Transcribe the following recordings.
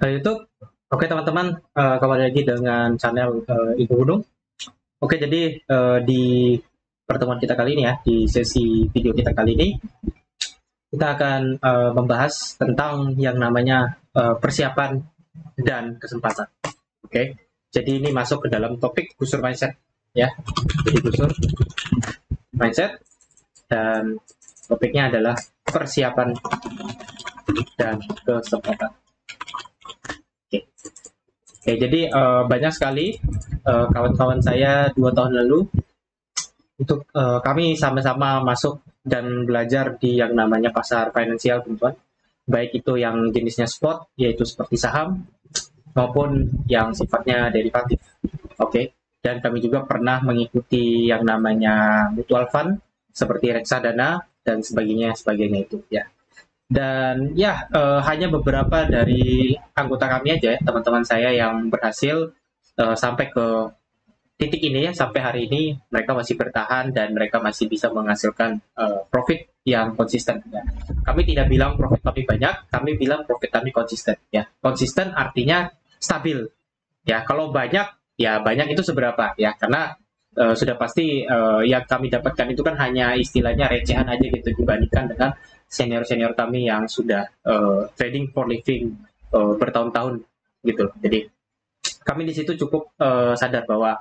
YouTube. Oke teman-teman, kembali lagi dengan channel Ibu Gunung. Oke, jadi di pertemuan kita kali ini ya, di sesi video kita kali ini, kita akan membahas tentang yang namanya persiapan dan kesempatan. Oke, jadi ini masuk ke dalam topik gusur mindset ya. Jadi gusur mindset dan topiknya adalah persiapan dan kesempatan. Oke. Oke, jadi banyak sekali kawan-kawan saya 2 tahun lalu untuk kami sama-sama masuk dan belajar di yang namanya pasar finansial, teman-teman. Baik itu yang jenisnya spot, yaitu seperti saham, maupun yang sifatnya derivatif. Oke, dan kami juga pernah mengikuti yang namanya mutual fund seperti reksadana dan sebagainya itu ya. Dan ya, hanya beberapa dari anggota kami aja ya, teman-teman saya yang berhasil sampai ke titik ini ya, sampai hari ini mereka masih bertahan dan mereka masih bisa menghasilkan profit yang konsisten. Ya. Kami tidak bilang profit kami banyak, kami bilang profit kami konsisten. Ya, konsisten artinya stabil. Ya, kalau banyak, ya banyak itu seberapa ya, karena sudah pasti yang kami dapatkan itu kan hanya istilahnya recehan aja gitu dibandingkan dengan senior-senior kami yang sudah trading for living bertahun-tahun gitu. Jadi kami di situ cukup sadar bahwa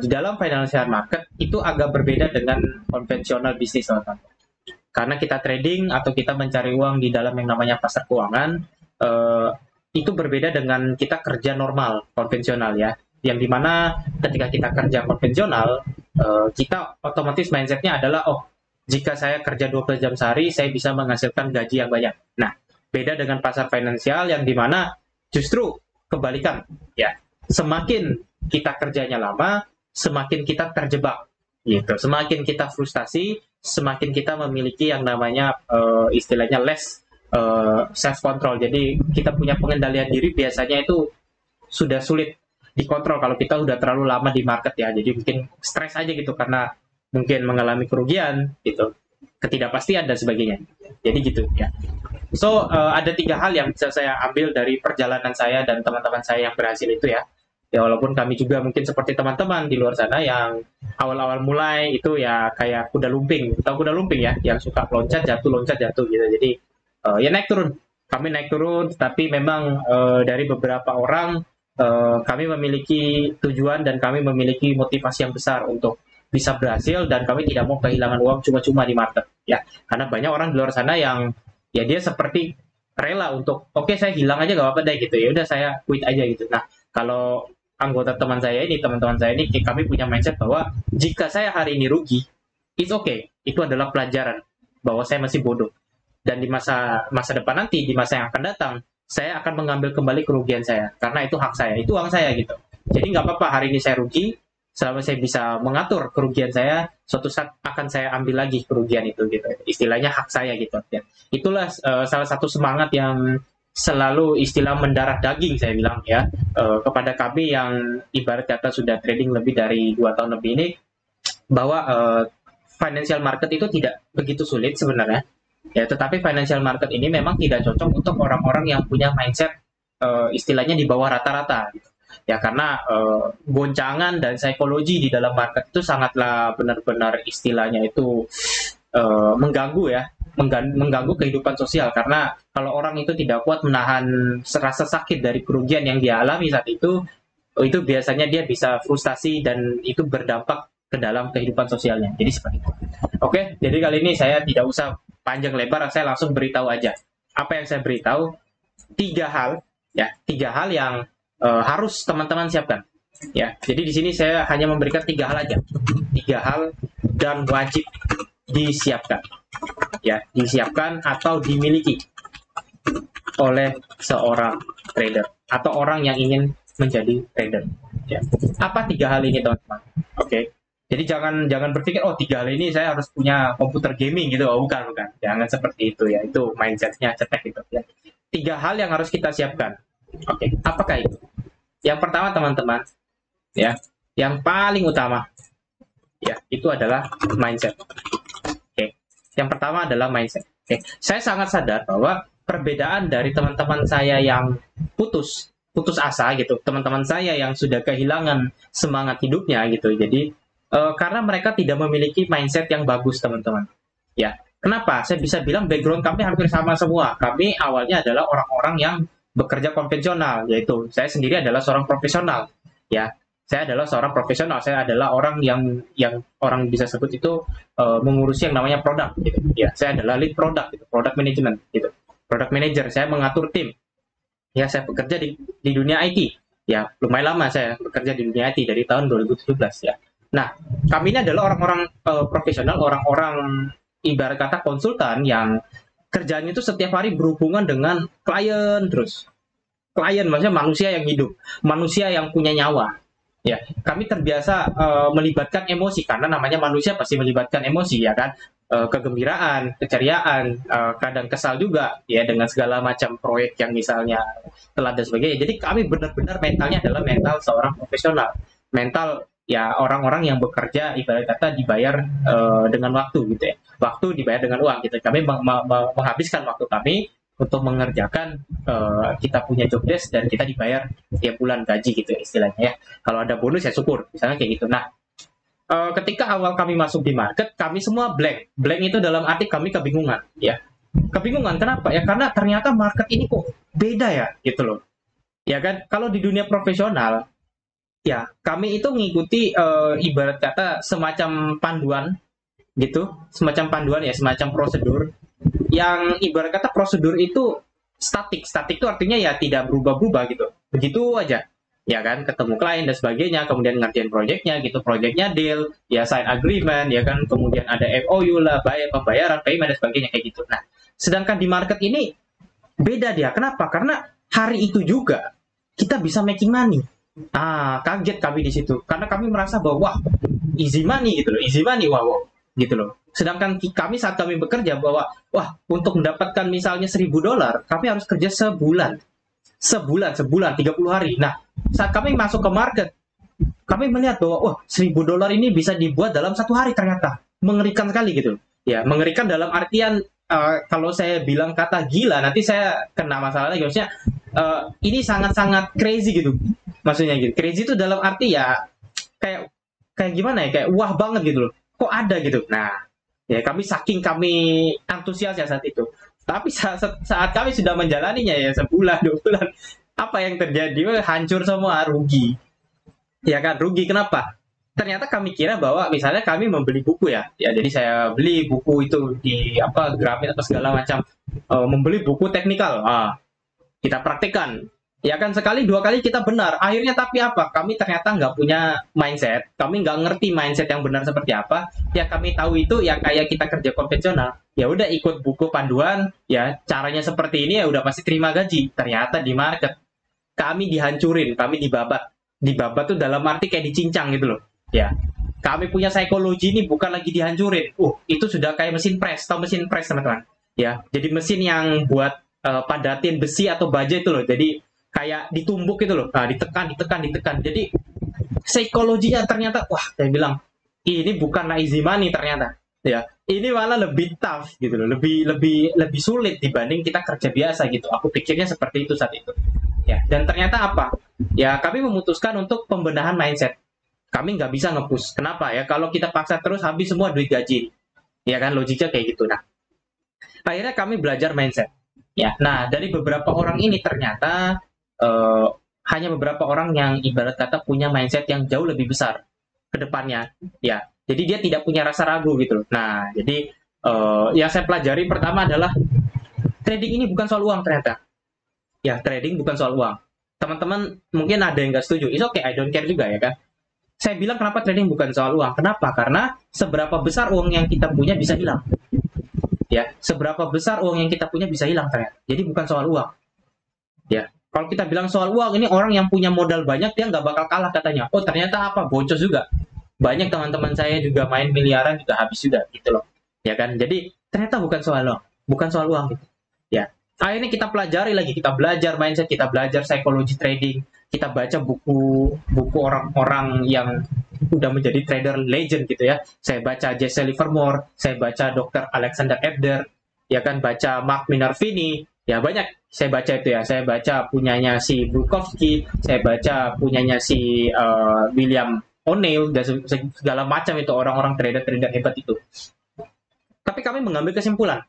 di dalam financial market itu agak berbeda dengan konvensional bisnis, teman-teman. Karena kita trading atau kita mencari uang di dalam yang namanya pasar keuangan, eh, itu berbeda dengan kita kerja normal, konvensional ya. Yang dimana ketika kita kerja konvensional, kita otomatis mindsetnya adalah, oh, jika saya kerja 12 jam sehari, saya bisa menghasilkan gaji yang banyak. Nah, beda dengan pasar finansial yang dimana justru kebalikan, ya. Semakin kita kerjanya lama, semakin kita terjebak, gitu. Semakin kita frustasi, semakin kita memiliki yang namanya istilahnya less self control. Jadi kita punya pengendalian diri biasanya itu sudah sulit dikontrol kalau kita udah terlalu lama di market ya. Jadi mungkin stres aja gitu karena mungkin mengalami kerugian gitu, ketidakpastian dan sebagainya. Jadi gitu ya. So ada 3 hal yang bisa saya ambil dari perjalanan saya dan teman-teman saya yang berhasil itu ya. Ya walaupun kami juga mungkin seperti teman-teman di luar sana yang awal-awal mulai itu ya kayak kuda lumping, tahu kuda lumping ya, yang suka loncat jatuh gitu. Jadi ya naik turun, kami naik turun, tapi memang dari beberapa orang kami memiliki tujuan dan kami memiliki motivasi yang besar untuk bisa berhasil dan kami tidak mau kehilangan uang cuma-cuma di market ya, karena banyak orang di luar sana yang ya dia seperti rela untuk oke, saya hilang aja gak apa-apa deh gitu, ya udah saya quit aja gitu. Nah, kalau anggota teman-teman saya ini, kami punya mindset bahwa jika saya hari ini rugi, it's okay, itu adalah pelajaran bahwa saya masih bodoh, dan di masa masa depan nanti, di masa yang akan datang, saya akan mengambil kembali kerugian saya karena itu hak saya, itu uang saya gitu. Jadi nggak apa-apa hari ini saya rugi, selama saya bisa mengatur kerugian saya, suatu saat akan saya ambil lagi kerugian itu gitu, istilahnya hak saya gitu ya. Itulah salah satu semangat yang selalu istilah mendarah daging saya bilang ya, kepada kami yang ibarat kata sudah trading lebih dari 2 tahun lebih ini, bahwa financial market itu tidak begitu sulit sebenarnya ya, tetapi financial market ini memang tidak cocok untuk orang-orang yang punya mindset istilahnya di bawah rata-rata gitu. Ya karena goncangan dan psikologi di dalam market itu sangatlah benar-benar istilahnya itu mengganggu ya, mengganggu kehidupan sosial, karena kalau orang itu tidak kuat menahan rasa sakit dari kerugian yang dia alami saat itu biasanya dia bisa frustasi dan itu berdampak ke dalam kehidupan sosialnya. Jadi seperti itu. Oke, jadi kali ini saya tidak usah panjang lebar, saya langsung beritahu aja. Apa yang saya beritahu? 3 hal, ya, 3 hal yang harus teman-teman siapkan. Ya, jadi di sini saya hanya memberikan 3 hal aja, 3 hal dan wajib disiapkan, ya, disiapkan atau dimiliki oleh seorang trader atau orang yang ingin menjadi trader. Ya. Apa 3 hal ini, teman-teman? Oke. Jadi jangan berpikir oh 3 hal ini saya harus punya komputer gaming gitu. Oh, bukan. Jangan seperti itu ya. Itu mindsetnya cetek gitu ya. 3 hal yang harus kita siapkan. Oke. Apakah itu? Yang pertama, teman-teman, ya, yang paling utama ya itu adalah mindset. Oke. Yang pertama adalah mindset. Oke. Saya sangat sadar bahwa perbedaan dari teman-teman saya yang putus asa gitu, teman-teman saya yang sudah kehilangan semangat hidupnya gitu. Jadi karena mereka tidak memiliki mindset yang bagus, teman-teman. Ya, kenapa? Saya bisa bilang background kami hampir sama semua. Kami awalnya adalah orang-orang yang bekerja konvensional, yaitu saya sendiri adalah seorang profesional. Ya, saya adalah seorang profesional. Saya adalah orang yang orang bisa sebut itu mengurusi yang namanya produk. Gitu. Ya, saya adalah lead product, gitu, product management, gitu. Product manager. Saya mengatur tim. Ya, saya bekerja di dunia IT. Ya, lumayan lama saya bekerja di dunia IT dari tahun 2017 ya. Nah, kami ini adalah orang-orang profesional, orang-orang ibarat kata konsultan yang kerjanya itu setiap hari berhubungan dengan klien terus. Klien maksudnya manusia yang hidup, manusia yang punya nyawa. Ya, kami terbiasa melibatkan emosi karena namanya manusia pasti melibatkan emosi ya kan. Kegembiraan, keceriaan, kadang kesal juga ya dengan segala macam proyek yang misalnya telat dan sebagainya. Jadi kami benar-benar mentalnya adalah mental seorang profesional. Mental ya orang-orang yang bekerja ibarat kata dibayar dengan waktu gitu ya. Waktu dibayar dengan uang gitu. Kami menghabiskan waktu kami untuk mengerjakan kita punya job desk dan kita dibayar tiap bulan gaji gitu ya, istilahnya ya. Kalau ada bonus ya syukur, misalnya kayak gitu. Nah, ketika awal kami masuk di market, kami semua blank. Blank itu dalam arti kami kebingungan ya. Kebingungan kenapa? Ya karena ternyata market ini kok beda ya gitu loh. Ya kan, kalau di dunia profesional ya, kami itu mengikuti ibarat kata semacam panduan gitu, semacam panduan ya, semacam prosedur yang ibarat kata prosedur itu statik. Statik itu artinya ya tidak berubah-ubah gitu. Begitu aja. Ya kan, ketemu klien dan sebagainya, kemudian ngerjain proyeknya gitu, proyeknya deal, ya sign agreement, ya kan, kemudian ada MOU lah, pembayaran, payment dan sebagainya kayak gitu. Nah, sedangkan di market ini beda dia. Kenapa? Karena hari itu juga kita bisa making money. Kaget kami di situ karena kami merasa bahwa wah, easy money gitu loh, easy money, wow, gitu loh. Sedangkan kami saat kami bekerja bahwa wah, untuk mendapatkan misalnya $1.000 kami harus kerja sebulan 30 hari. Nah, saat kami masuk ke market kami melihat bahwa wah, $1.000 ini bisa dibuat dalam 1 hari, ternyata mengerikan sekali gitu ya. Mengerikan dalam artian kalau saya bilang kata gila nanti saya kena masalah lagi. Maksudnya ini sangat-sangat crazy gitu. Maksudnya gitu. Crazy itu dalam arti ya kayak gimana ya? Kayak wah banget gitu loh. Kok ada gitu. Nah, ya saking kami antusias ya saat itu. Tapi saat kami sudah menjalaninya ya sebulan, 2 bulan, apa yang terjadi? Hancur semua, rugi. Ya kan, rugi. Kenapa? Ternyata kami kira bahwa misalnya kami membeli buku ya. Ya, jadi saya beli buku itu di Gramet atau segala macam. Membeli buku teknikal. Kita praktekkan. Ya kan, sekali 2 kali kita benar. Akhirnya tapi apa? Kami ternyata nggak punya mindset. Kami nggak ngerti mindset yang benar seperti apa. Ya kami tahu itu ya kayak kita kerja konvensional. Ya udah ikut buku panduan. Ya caranya seperti ini ya udah pasti terima gaji. Ternyata di market kami dihancurin, kami dibabat. Dibabat tuh dalam arti kayak dicincang gitu loh. Ya, kami punya psikologi ini bukan lagi dihancurin. Itu sudah kayak mesin press, tahu mesin press teman-teman. Ya, jadi mesin yang buat padatin besi atau baja itu loh. Jadi kayak ditumbuk gitu loh. Nah, ditekan. Jadi psikologinya ternyata wah, saya bilang ini bukan easy money ternyata. Ya, ini malah lebih tough gitu loh. Lebih sulit dibanding kita kerja biasa gitu. Aku pikirnya seperti itu saat itu. Ya, dan ternyata apa? Ya, kami memutuskan untuk pembenahan mindset. Kami nggak bisa nge-push. Kenapa ya? Kalau kita paksa terus habis semua duit gaji. Ya kan, logiknya kayak gitu. Nah, akhirnya kami belajar mindset. Ya, nah dari beberapa orang ini ternyata hanya beberapa orang yang ibarat kata punya mindset yang jauh lebih besar ke depannya. Ya, jadi dia tidak punya rasa ragu gitu. Nah, jadi yang saya pelajari pertama adalah trading ini bukan soal uang ternyata. Ya, trading bukan soal uang. Teman-teman mungkin ada yang nggak setuju. It's okay, I don't care juga ya kan. Saya bilang kenapa trading bukan soal uang. Kenapa? Karena seberapa besar uang yang kita punya bisa hilang. Ya, seberapa besar uang yang kita punya bisa hilang ternyata. Jadi bukan soal uang. Ya, kalau kita bilang soal uang, ini orang yang punya modal banyak dia nggak bakal kalah katanya. Oh, ternyata apa? Boncos juga. Banyak teman-teman saya juga main miliaran juga habis juga gitu loh. Ya kan? Jadi ternyata bukan soal uang, bukan soal uang gitu. Ya. Akhirnya kita pelajari lagi, kita belajar mindset, kita belajar psikologi trading, kita baca buku orang-orang yang udah menjadi trader legend gitu ya. Saya baca Jesse Livermore, saya baca Dr. Alexander Ebder, ya kan, baca Mark Minervini, Ya banyak saya baca itu ya. Saya baca punyanya si Bulkowski, saya baca punyanya si William O'Neill dan segala macam itu orang-orang trader-trader hebat itu. Tapi kami mengambil kesimpulan,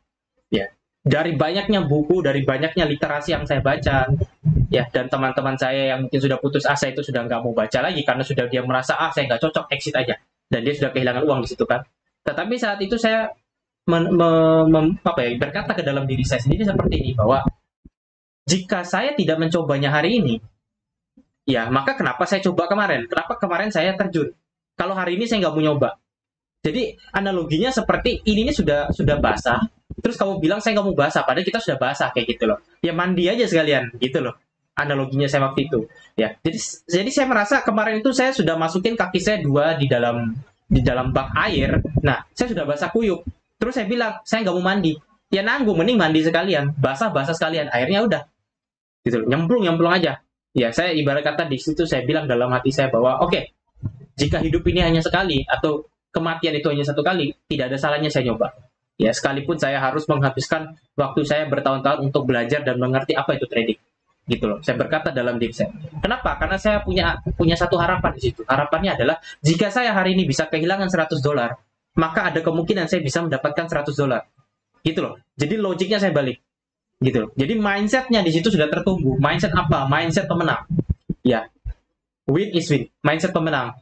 ya dari banyaknya buku, dari banyaknya literasi yang saya baca, ya dan teman-teman saya yang mungkin sudah putus asa itu sudah nggak mau baca lagi karena sudah dia merasa saya nggak cocok, exit aja, dan dia sudah kehilangan uang di situ kan. Tetapi saat itu saya berkata ke dalam diri saya sendiri seperti ini, bahwa jika saya tidak mencobanya hari ini, ya maka kenapa saya coba kemarin? Kenapa kemarin saya terjun? Kalau hari ini saya nggak mau nyoba. Jadi analoginya seperti ini sudah basah, terus kamu bilang saya nggak mau basah, padahal kita sudah basah kayak gitu loh. Ya mandi aja sekalian gitu loh. Analoginya saya waktu itu. Ya, jadi saya merasa kemarin itu saya sudah masukin kaki saya 2 di dalam bak air. Nah, saya sudah basah kuyup. Terus saya bilang saya nggak mau mandi. Ya nanggung, mending mandi sekalian, basah sekalian. Airnya udah gitu, nyemplung aja. Ya saya ibarat kata di situ saya bilang dalam hati saya bahwa oke, jika hidup ini hanya sekali atau kematian itu hanya satu kali, tidak ada salahnya saya nyoba. Ya, sekalipun saya harus menghabiskan waktu saya bertahun-tahun untuk belajar dan mengerti apa itu trading. Gitu loh. Saya berkata dalam diri saya. Kenapa? Karena saya punya satu harapan di situ. Harapannya adalah jika saya hari ini bisa kehilangan $100, maka ada kemungkinan saya bisa mendapatkan $100. Gitu loh. Jadi logiknya saya balik. Gitu loh. Jadi mindsetnya di situ sudah tertumbuh. Mindset apa? Mindset pemenang. Ya. Win is win. Mindset pemenang.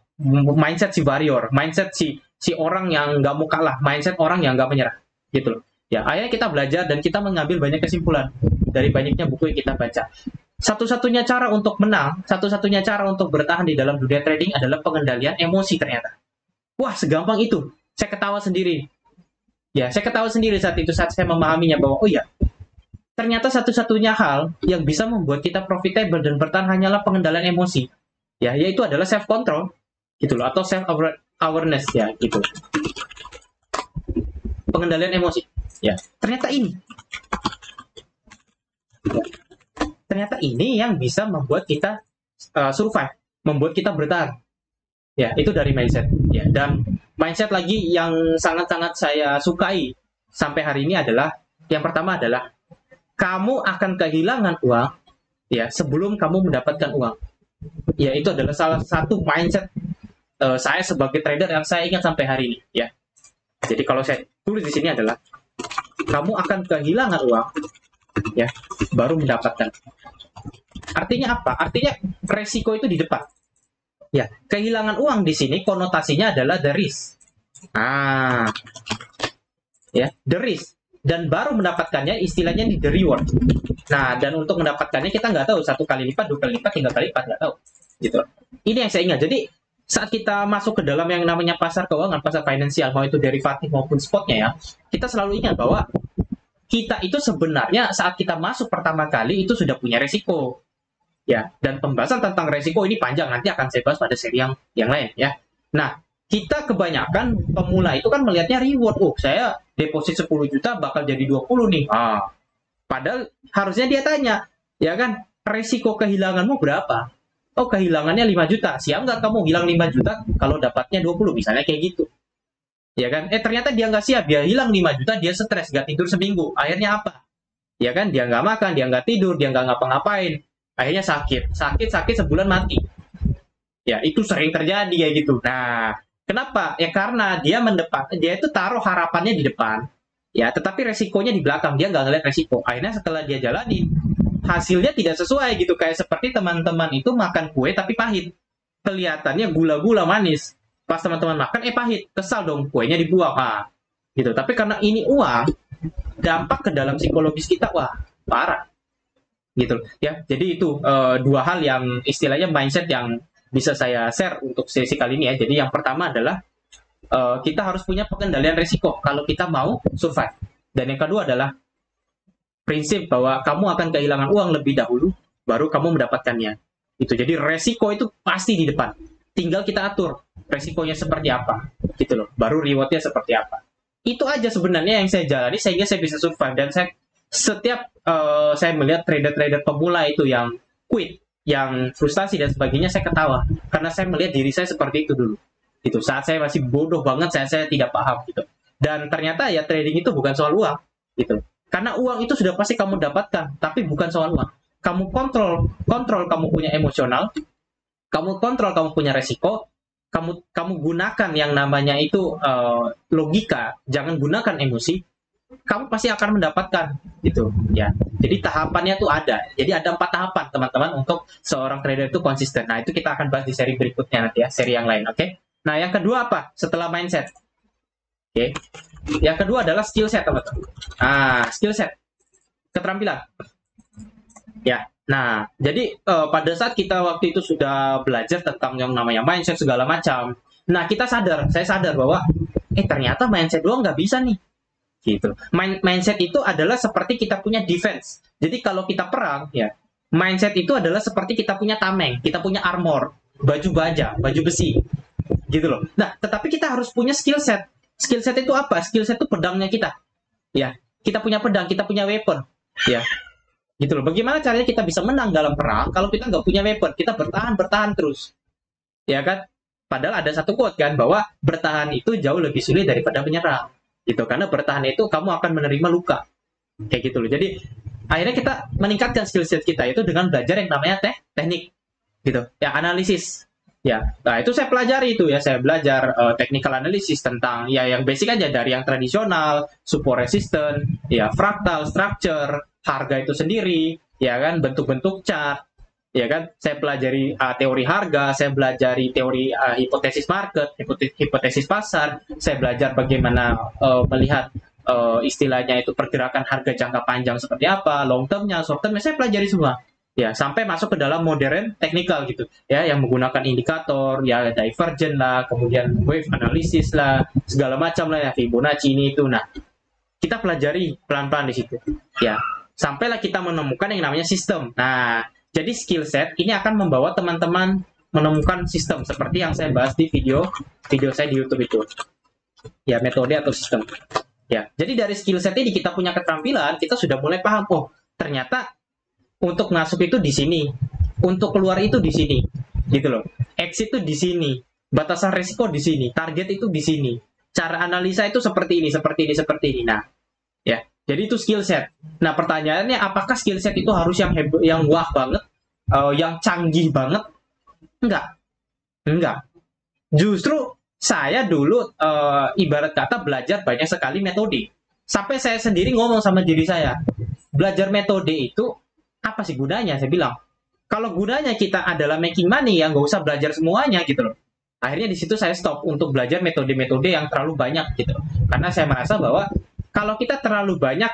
Mindset si warrior, mindset si orang yang nggak mau kalah, mindset orang yang nggak menyerah, gitu loh. Ya, akhirnya kita belajar dan kita mengambil banyak kesimpulan dari banyaknya buku yang kita baca. Satu-satunya cara untuk menang, satu-satunya cara untuk bertahan di dalam dunia trading adalah pengendalian emosi ternyata. Wah, segampang itu. Saya ketawa sendiri. Ya, saya ketawa sendiri saat itu, saat saya memahaminya bahwa, oh iya, ternyata satu-satunya hal yang bisa membuat kita profitable dan bertahan hanyalah pengendalian emosi. Ya, yaitu adalah self-control. Gitu loh, atau self awareness ya gitu, pengendalian emosi ya. Ternyata ini yang bisa membuat kita survive, membuat kita bertahan ya. Itu dari mindset ya. Dan mindset lagi yang sangat-sangat saya sukai sampai hari ini adalah yang pertama adalah kamu akan kehilangan uang ya sebelum kamu mendapatkan uang ya. Itu adalah salah satu mindset saya sebagai trader yang saya ingat sampai hari ini ya. Jadi kalau saya tulis di sini adalah kamu akan kehilangan uang ya baru mendapatkan. Artinya apa? Artinya resiko itu di depan. Ya, kehilangan uang di sini konotasinya adalah the risk. Ya, the risk, dan baru mendapatkannya istilahnya di the reward. Nah, dan untuk mendapatkannya kita nggak tahu 1 kali lipat, 2 kali lipat, 3 kali lipat, nggak tahu. Gitu. Ini yang saya ingat. Jadi saat kita masuk ke dalam yang namanya pasar keuangan, pasar finansial, mau itu derivatif maupun spotnya ya, kita selalu ingat bahwa kita itu sebenarnya saat kita masuk pertama kali itu sudah punya resiko. Ya, dan pembahasan tentang resiko ini panjang, nanti akan saya bahas pada seri yang lain ya. Nah, kita kebanyakan pemula itu kan melihatnya reward. Oh, saya deposit 10 juta bakal jadi 20 nih. Padahal harusnya dia tanya, ya kan, resiko kehilanganmu berapa? Oh, kehilangannya 5 juta. Siap nggak kamu hilang 5 juta kalau dapatnya 20? Misalnya kayak gitu. Ya kan? Ternyata dia nggak siap. Dia hilang 5 juta, dia stres, nggak tidur seminggu. Akhirnya apa? Ya kan? Dia nggak makan, dia nggak tidur, dia nggak ngapa-ngapain. Akhirnya sakit sebulan mati. Ya, itu sering terjadi ya gitu. Nah, kenapa? Ya karena dia itu taruh harapannya di depan. Ya, tetapi resikonya di belakang. Dia nggak ngeliat resiko. Akhirnya setelah dia jalani, hasilnya tidak sesuai gitu. Kayak seperti teman-teman itu makan kue tapi pahit. Kelihatannya gula-gula manis. Pas teman-teman makan, pahit. Kesal dong, kuenya dibuang. Gitu. Tapi karena ini uang, dampak ke dalam psikologis kita, wah, parah. Gitu ya. Jadi itu 2 hal yang istilahnya mindset yang bisa saya share untuk sesi kali ini ya. Jadi yang pertama adalah kita harus punya pengendalian risiko kalau kita mau survive. Dan yang kedua adalah prinsip bahwa kamu akan kehilangan uang lebih dahulu, baru kamu mendapatkannya. Itu jadi resiko itu pasti di depan. Tinggal kita atur resikonya seperti apa, gitu loh. Baru rewardnya seperti apa. Itu aja sebenarnya yang saya jalani sehingga saya bisa survive. Dan setiap saya melihat trader-trader pemula itu yang quit, yang frustasi dan sebagainya, saya ketawa karena saya melihat diri saya seperti itu dulu. Gitu. Saat saya masih bodoh banget, saya tidak paham gitu. Dan ternyata ya trading itu bukan soal uang, gitu. Karena uang itu sudah pasti kamu dapatkan, tapi bukan soal uang. Kamu kontrol kamu punya emosional, kamu kontrol kamu punya resiko, kamu gunakan yang namanya itu logika, jangan gunakan emosi, kamu pasti akan mendapatkan gitu ya. Jadi tahapannya tuh ada. Jadi ada 4 tahapan teman-teman untuk seorang trader itu konsisten. Nah, itu kita akan bahas di seri berikutnya nanti ya, seri yang lain, oke? Nah, yang kedua apa? Setelah mindset. Oke. Yang kedua adalah skill set, teman-teman. Skill set. Keterampilan. Ya. Nah, jadi pada saat kita waktu itu sudah belajar tentang yang namanya mindset segala macam. Nah, saya sadar bahwa ternyata mindset doang nggak bisa nih. Gitu. Mindset itu adalah seperti kita punya defense. Jadi kalau kita perang, ya, mindset itu adalah seperti kita punya tameng, kita punya armor, baju baja, baju besi. Gitu loh. Nah, tetapi kita harus punya skill set. Skill set itu apa? Skill set itu pedangnya kita. Ya, kita punya pedang, kita punya weapon. Ya, gitu loh. Bagaimana caranya kita bisa menang dalam perang kalau kita nggak punya weapon? Kita bertahan terus. Ya kan? Padahal ada satu quote kan, bahwa bertahan itu jauh lebih sulit daripada menyerang. Gitu. Karena bertahan itu kamu akan menerima luka. Kayak gitu loh. Jadi, akhirnya kita meningkatkan skill set kita itu dengan belajar yang namanya teknik. Gitu. Ya, analisis. Ya, nah itu saya pelajari itu ya, saya belajar technical analysis tentang ya yang basic aja, dari yang tradisional, support resistance, ya fractal structure, harga itu sendiri, ya kan, bentuk-bentuk chart, ya kan, saya pelajari teori harga, saya pelajari teori hipotesis market, hipotesis pasar, saya belajar bagaimana melihat istilahnya itu pergerakan harga jangka panjang seperti apa, long termnya, short termnya, saya pelajari semua. Ya, sampai masuk ke dalam modern technical gitu ya, yang menggunakan indikator ya, divergent lah, kemudian wave analysis lah, segala macam lah ya, Fibonacci ini itu. Nah, kita pelajari pelan-pelan di situ ya, sampailah kita menemukan yang namanya sistem. Nah, jadi skill set ini akan membawa teman-teman menemukan sistem seperti yang saya bahas di video saya di YouTube itu ya, metode atau sistem ya. Jadi dari skill set ini kita punya keterampilan, kita sudah mulai paham, oh ternyata untuk masuk itu di sini, untuk keluar itu di sini, gitu loh. Exit itu di sini, batasan risiko di sini, target itu di sini. Cara analisa itu seperti ini, seperti ini, seperti ini. Nah, ya. Jadi itu skill set. Nah, pertanyaannya apakah skill set itu harus yang wah banget, yang canggih banget? Enggak. Justru saya dulu ibarat kata belajar banyak sekali metode. Sampai saya sendiri ngomong sama diri saya, belajar metode itu apa sih gunanya? Saya bilang, kalau gunanya kita adalah making money, ya nggak usah belajar semuanya gitu loh. Akhirnya di situ saya stop untuk belajar metode-metode yang terlalu banyak gitu. Karena saya merasa bahwa kalau kita terlalu banyak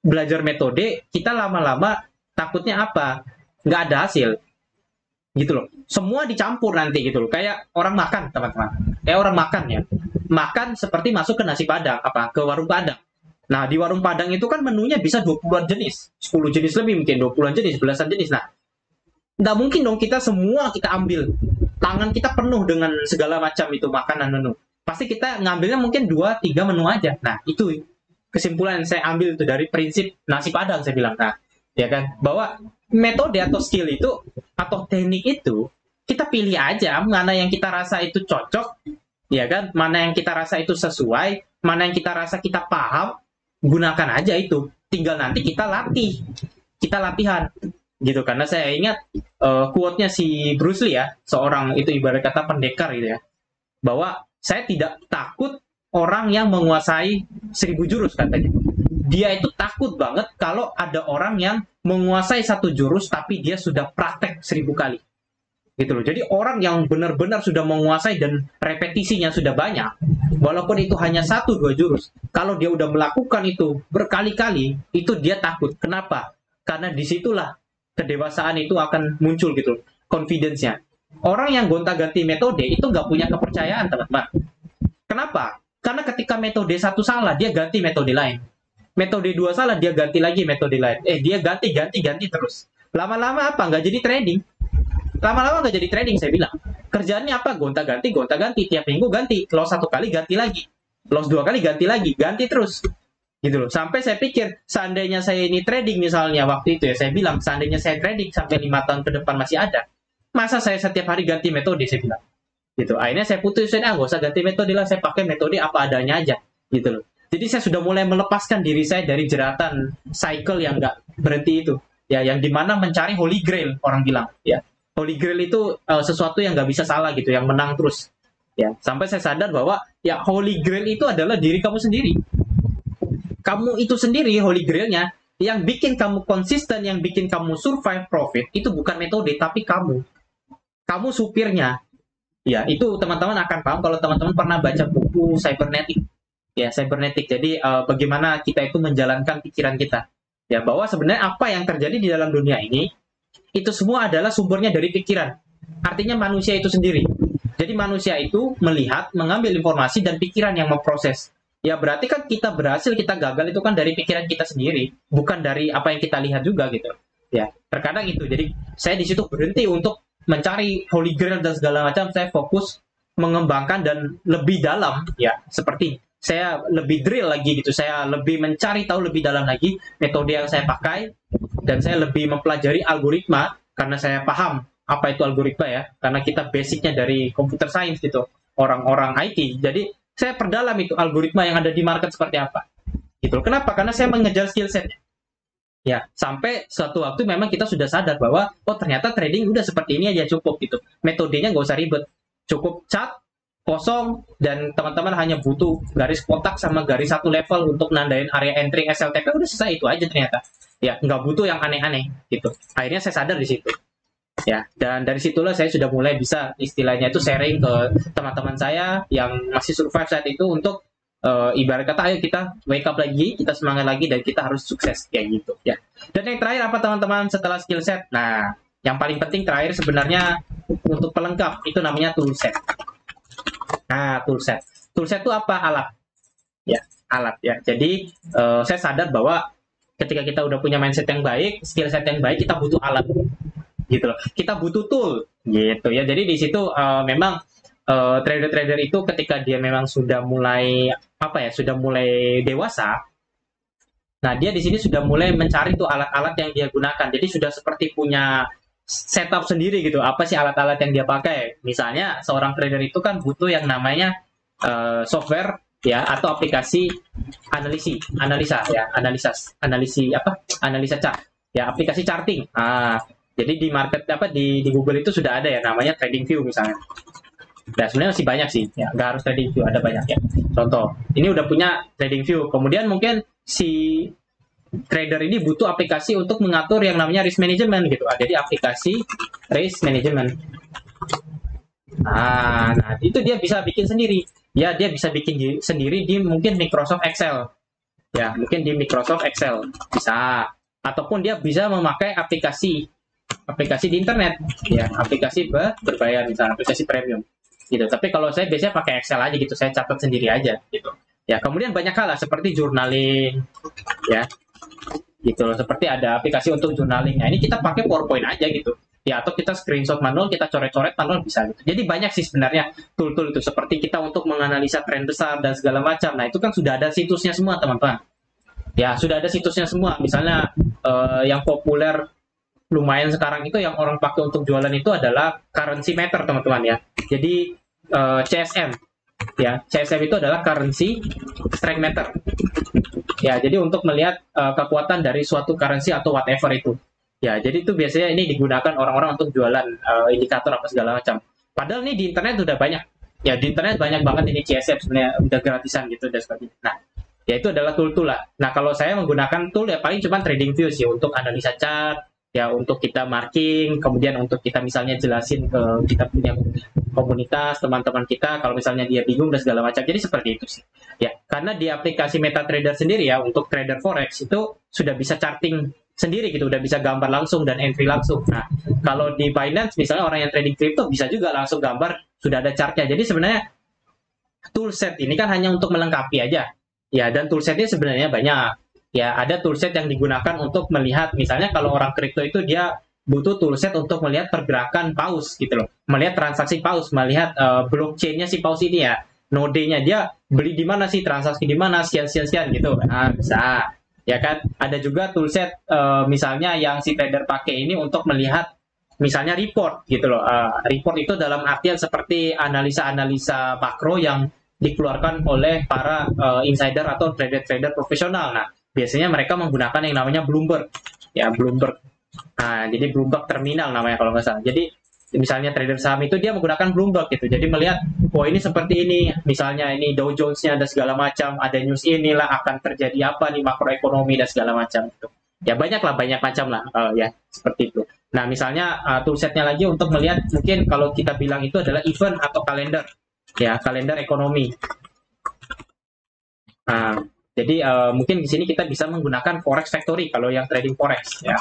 belajar metode, kita lama-lama takutnya apa? Nggak ada hasil. Gitu loh. Semua dicampur nanti gitu loh. Kayak orang makan, teman-teman. Kayak orang makan ya. Makan seperti masuk ke nasi padang, ke warung padang. Nah, di warung Padang itu kan menunya bisa 20-an jenis, 10 jenis lebih, mungkin 20-an jenis, belasan jenis. Nah, nggak mungkin dong kita semua kita ambil. Tangan kita penuh dengan segala macam itu makanan menu. Pasti kita ngambilnya mungkin 2-3 menu aja. Nah, itu kesimpulan yang saya ambil itu dari prinsip nasi Padang, saya bilang. Nah, ya kan, bahwa metode atau skill itu, atau teknik itu, kita pilih aja mana yang kita rasa itu cocok, ya kan, mana yang kita rasa itu sesuai, mana yang kita rasa kita paham, gunakan aja itu, tinggal nanti kita latihan gitu. Karena saya ingat quote-nya si Bruce Lee ya, seorang itu ibarat kata pendekar gitu ya, bahwa saya tidak takut orang yang menguasai 1000 jurus, katanya. Dia itu takut banget kalau ada orang yang menguasai 1 jurus tapi dia sudah praktek 1000 kali gitu loh. Jadi orang yang benar-benar sudah menguasai dan repetisinya sudah banyak, walaupun itu hanya 1-2 jurus, kalau dia udah melakukan itu berkali-kali, itu dia takut. Kenapa? Karena disitulah kedewasaan itu akan muncul gitu, confidence-nya. Orang yang gonta-ganti metode itu nggak punya kepercayaan, teman-teman. Kenapa? Karena ketika metode 1 salah, dia ganti metode lain. Metode 2 salah, dia ganti lagi metode lain. Dia ganti terus. Lama-lama apa? Nggak jadi trading. Lama-lama nggak jadi trading, saya bilang. Kerjaannya apa? Gonta-ganti. Tiap minggu ganti. Loss 1 kali, ganti lagi. Loss 2 kali, ganti lagi. Ganti terus. Gitu loh. Sampai saya pikir, seandainya saya ini trading misalnya, waktu itu ya, saya bilang, seandainya saya trading sampai 5 tahun ke depan masih ada, masa saya setiap hari ganti metode, saya bilang. Gitu. Akhirnya saya putusin, nggak usah ganti metode lah, saya pakai metode apa adanya aja. Gitu loh. Jadi saya sudah mulai melepaskan diri saya dari jeratan cycle yang nggak berhenti itu, ya, yang dimana mencari holy grail orang bilang, ya. Holy grail itu sesuatu yang nggak bisa salah gitu, yang menang terus, ya. Sampai saya sadar bahwa ya holy grail itu adalah diri kamu sendiri. Kamu itu sendiri holy grailnya, yang bikin kamu konsisten, yang bikin kamu survive profit itu bukan metode tapi kamu supirnya. Ya, itu teman-teman akan paham kalau teman-teman pernah baca buku cybernetic. Ya, cybernetic. Jadi bagaimana kita itu menjalankan pikiran kita. Ya, bahwa sebenarnya apa yang terjadi di dalam dunia ini itu semua adalah sumbernya dari pikiran. Artinya manusia itu sendiri. Jadi manusia itu melihat, mengambil informasi dan pikiran yang memproses. Ya, berarti kan kita berhasil, kita gagal itu kan dari pikiran kita sendiri, bukan dari apa yang kita lihat juga gitu. Ya, terkadang itu. Jadi saya di situ berhenti untuk mencari holy grail dan segala macam. Saya fokus mengembangkan dan lebih dalam, ya, seperti saya lebih drill lagi gitu, saya lebih mencari tahu lebih dalam lagi metode yang saya pakai, dan saya lebih mempelajari algoritma karena saya paham apa itu algoritma, ya, karena kita basicnya dari computer science gitu, orang-orang IT. Jadi saya perdalam itu algoritma yang ada di market seperti apa gitu. Kenapa? Karena saya mengejar skill set. Ya, sampai suatu waktu memang kita sudah sadar bahwa oh ternyata trading udah seperti ini aja cukup gitu. Metodenya nggak usah ribet. Cukup chart kosong dan teman-teman hanya butuh garis kotak sama garis satu level untuk nandain area entry SLTP, udah selesai itu aja ternyata. Ya, nggak butuh yang aneh-aneh gitu. Akhirnya saya sadar di situ. Ya, dan dari situlah saya sudah mulai bisa istilahnya itu sharing ke teman-teman saya yang masih survive saat itu untuk ibarat kata ayo kita wake up lagi, kita semangat lagi dan kita harus sukses kayak gitu ya. Dan yang terakhir apa teman-teman setelah skill set? Nah, yang paling penting terakhir sebenarnya untuk pelengkap itu namanya toolset. Nah, toolset. Toolset itu apa? Alat. Ya, alat ya. Jadi saya sadar bahwa ketika kita udah punya mindset yang baik, skill set yang baik, kita butuh alat. Gitu loh. Kita butuh tool gitu ya. Jadi di situ memang trader-trader itu ketika dia memang sudah mulai sudah mulai dewasa, nah dia di sini sudah mulai mencari tuh alat-alat yang dia gunakan. Jadi sudah seperti punya setup sendiri gitu. Apa sih alat-alat yang dia pakai? Misalnya seorang trader itu kan butuh yang namanya software ya atau aplikasi analisa chart ya, aplikasi charting. Jadi di market di Google itu sudah ada ya namanya TradingView misalnya. Nah, sebenarnya masih banyak sih, ya, nggak harus TradingView, ada banyak ya. Contoh, ini udah punya TradingView, kemudian mungkin si trader ini butuh aplikasi untuk mengatur yang namanya risk management gitu. Jadi aplikasi risk management. Nah, itu dia bisa bikin sendiri. Ya, dia bisa bikin sendiri di mungkin Microsoft Excel. Ya, mungkin di Microsoft Excel bisa. Ataupun dia bisa memakai aplikasi di internet, ya, aplikasi berbayar misalnya, aplikasi premium. Gitu. Tapi kalau saya biasanya pakai Excel aja gitu, saya catat sendiri aja gitu. Ya, kemudian banyak hal lah seperti journaling ya. Gitu loh, seperti ada aplikasi untuk journaling. Nah, ini kita pakai PowerPoint aja gitu. Ya, atau kita screenshot manual, kita coret-coret manual bisa gitu. Jadi banyak sih sebenarnya tool-tool itu seperti kita untuk menganalisa tren besar dan segala macam. Nah, itu kan sudah ada situsnya semua, teman-teman. Ya, sudah ada situsnya semua. Misalnya yang populer lumayan sekarang itu yang orang pakai untuk jualan itu adalah currency meter, teman-teman ya. Jadi CSM ya, CSM itu adalah currency strength meter. Ya, jadi untuk melihat kekuatan dari suatu currency atau whatever itu. Ya, jadi itu biasanya ini digunakan orang-orang untuk jualan indikator apa segala macam. Padahal ini di internet udah banyak. Ya, di internet banyak banget ini CSM sebenarnya udah gratisan gitu dan sebagainya. Nah, ya itu adalah tool-tool lah. Nah, kalau saya menggunakan tool ya paling cuma TradingView sih untuk analisa chart, ya untuk kita marking, kemudian untuk kita misalnya jelasin ke kita punya komunitas teman-teman kita kalau misalnya dia bingung dan segala macam. Jadi seperti itu sih. Ya, karena di aplikasi MetaTrader sendiri ya untuk trader forex itu sudah bisa charting sendiri gitu, udah bisa gambar langsung dan entry langsung. Nah, kalau di Binance misalnya orang yang trading crypto bisa juga langsung gambar, sudah ada chartnya. Jadi sebenarnya toolset ini kan hanya untuk melengkapi aja. Ya, dan toolsetnya sebenarnya banyak. Ya, ada toolset yang digunakan untuk melihat, misalnya kalau orang kripto itu dia butuh toolset untuk melihat pergerakan paus gitu loh. Melihat transaksi paus, melihat blockchain-nya si paus ini ya. Node-nya dia beli di mana sih, transaksi di mana, sekian gitu. Nah, bisa. Ya kan? Ada juga toolset misalnya yang si trader pakai ini untuk melihat misalnya report gitu loh. Report itu dalam artian seperti analisa-analisa makro yang dikeluarkan oleh para insider atau trader-trader profesional. Nah, biasanya mereka menggunakan yang namanya Bloomberg, ya Bloomberg. Nah, jadi Bloomberg Terminal namanya kalau nggak salah. Jadi misalnya trader saham itu dia menggunakan Bloomberg gitu. Jadi melihat, oh ini seperti ini, misalnya ini Dow Jones-nya ada segala macam, ada news inilah akan terjadi apa nih makroekonomi dan segala macam gitu. Ya banyak macam lah, ya seperti itu. Nah misalnya toolsetnya lagi untuk melihat, mungkin kalau kita bilang itu adalah event atau kalender, ya kalender ekonomi. Nah, jadi mungkin di sini kita bisa menggunakan Forex Factory kalau yang trading forex, ya.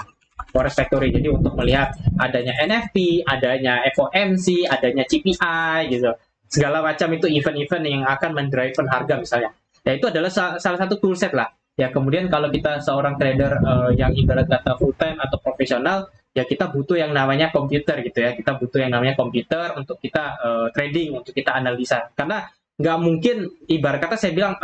Forex Factory. Jadi untuk melihat adanya NFP, adanya FOMC, adanya CPI gitu. Segala macam itu event-event yang akan mendrive harga misalnya. Ya itu adalah salah satu toolset lah. Ya kemudian kalau kita seorang trader yang ibarat kata full time atau profesional, ya kita butuh yang namanya komputer gitu ya. Kita butuh yang namanya komputer untuk kita trading, untuk kita analisa. Karena nggak mungkin, ibarat kata saya bilang,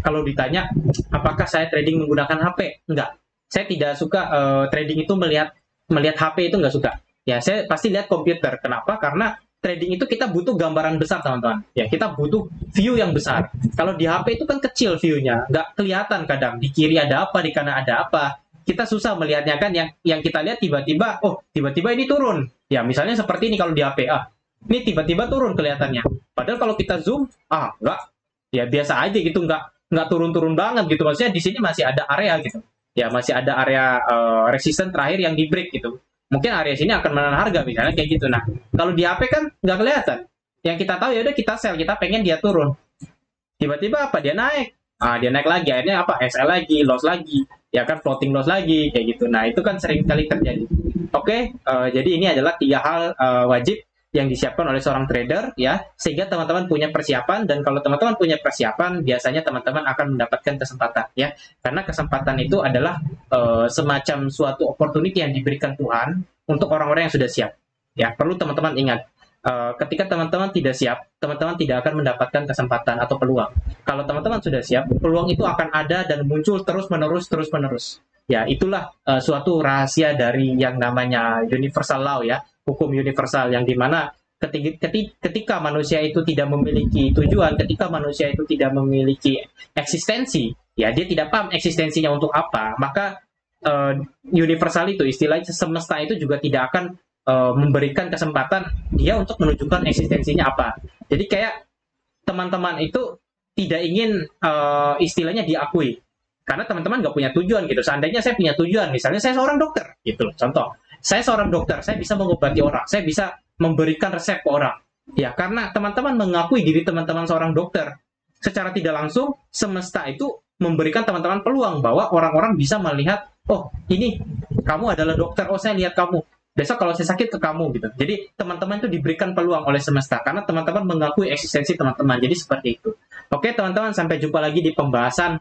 kalau ditanya apakah saya trading menggunakan HP, enggak. Saya tidak suka trading itu melihat HP itu nggak suka. Ya saya pasti lihat komputer. Kenapa? Karena trading itu kita butuh gambaran besar teman-teman. Ya kita butuh view yang besar. Kalau di HP itu kan kecil view-nya, nggak kelihatan kadang. Di kiri ada apa, di kanan ada apa. Kita susah melihatnya kan. Yang kita lihat tiba-tiba, oh tiba-tiba ini turun. Ya misalnya seperti ini kalau di HP. Ini tiba-tiba turun kelihatannya. Padahal kalau kita zoom, nggak. Ya biasa aja gitu, nggak turun-turun banget gitu. Maksudnya di sini masih ada area gitu. Ya masih ada area resisten terakhir yang di break gitu. Mungkin area sini akan menahan harga misalnya kayak gitu. Nah kalau di HP kan nggak kelihatan. Yang kita tahu ya udah kita sell, kita pengen dia turun. Tiba-tiba apa, dia naik. Dia naik lagi, akhirnya apa, SL lagi, loss lagi, ya kan, floating loss lagi kayak gitu. Nah itu kan sering kali terjadi. Oke, jadi ini adalah 3 hal wajib yang disiapkan oleh seorang trader, ya, sehingga teman-teman punya persiapan. Dan kalau teman-teman punya persiapan, biasanya teman-teman akan mendapatkan kesempatan, ya, karena kesempatan itu adalah semacam suatu opportunity yang diberikan Tuhan untuk orang-orang yang sudah siap, ya. Perlu teman-teman ingat, ketika teman-teman tidak siap, teman-teman tidak akan mendapatkan kesempatan atau peluang. Kalau teman-teman sudah siap, peluang itu akan ada dan muncul terus-menerus. Ya, itulah suatu rahasia dari yang namanya universal law, ya, hukum universal, yang dimana ketika manusia itu tidak memiliki tujuan, ketika manusia itu tidak memiliki eksistensi, ya dia tidak paham eksistensinya untuk apa, maka universal itu, istilahnya semesta itu juga tidak akan memberikan kesempatan dia untuk menunjukkan eksistensinya apa. Jadi kayak teman-teman itu tidak ingin istilahnya diakui, karena teman-teman nggak punya tujuan gitu. Seandainya saya punya tujuan, misalnya saya seorang dokter gitu, contoh. Saya seorang dokter, saya bisa mengobati orang, saya bisa memberikan resep ke orang. Ya, karena teman-teman mengakui diri teman-teman seorang dokter, secara tidak langsung, semesta itu memberikan teman-teman peluang bahwa orang-orang bisa melihat, oh ini, kamu adalah dokter, oh saya lihat kamu. Besok kalau saya sakit ke kamu gitu. Jadi teman-teman itu diberikan peluang oleh semesta, karena teman-teman mengakui eksistensi teman-teman. Jadi seperti itu. Oke teman-teman, sampai jumpa lagi di pembahasan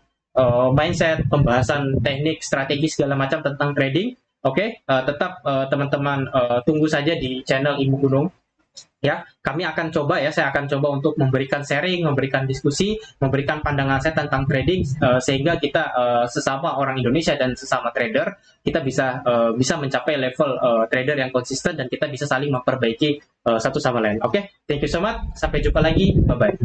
mindset, pembahasan teknik, strategi, segala macam tentang trading. Oke, tetap teman-teman tunggu saja di channel Ibu Gunung. Ya, kami akan coba, ya, saya akan coba untuk memberikan sharing, memberikan diskusi, memberikan pandangan saya tentang trading, sehingga kita sesama orang Indonesia dan sesama trader, kita bisa mencapai level trader yang konsisten, dan kita bisa saling memperbaiki satu sama lain. Oke, thank you so much, sampai jumpa lagi, bye bye.